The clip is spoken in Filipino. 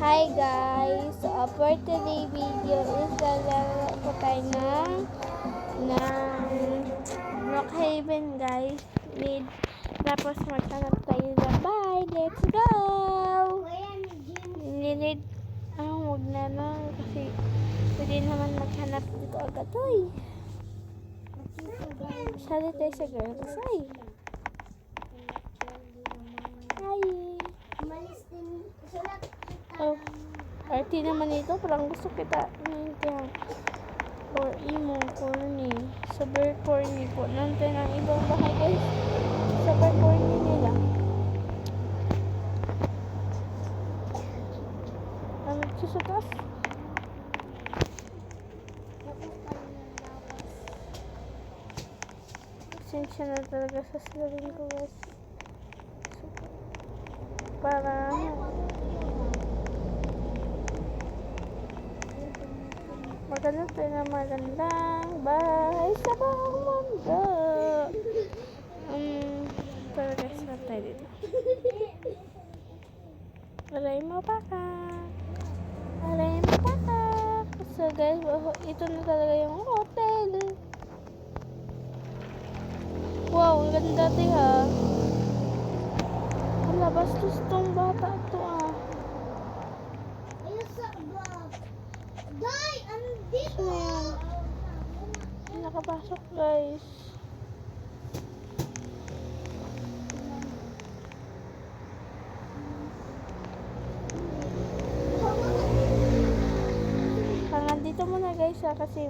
Hi guys! So, for today video is lalaro ko tayo ng Brookhaven guys. Tapos maghanap tayo ng bahay. Let's go! Huwag na lang kasi pwede naman maghanap dito agad. Uy! Sali tayo sa girls. Ay! Hi! Oh, arty naman ito. Parang gusto kita. Or emo, corny. Super corny po. Nandun ang ibang bahay guys. Super corny nila. Ano sa taas? Pasensya na talaga sa salarin ko guys. Para maghanap tayo ng magandang bahay sa buong mundo. Pero guys, not tayo dito. Aray mo pa ka. Aray mo pa ka. So guys, ito na talaga yung hotel. Wow, ang ganda tayo ha. Wala, bastos tong bata to ah. Day, andito. Nakapasok guys. Hanggang dito muna guys ha, kasi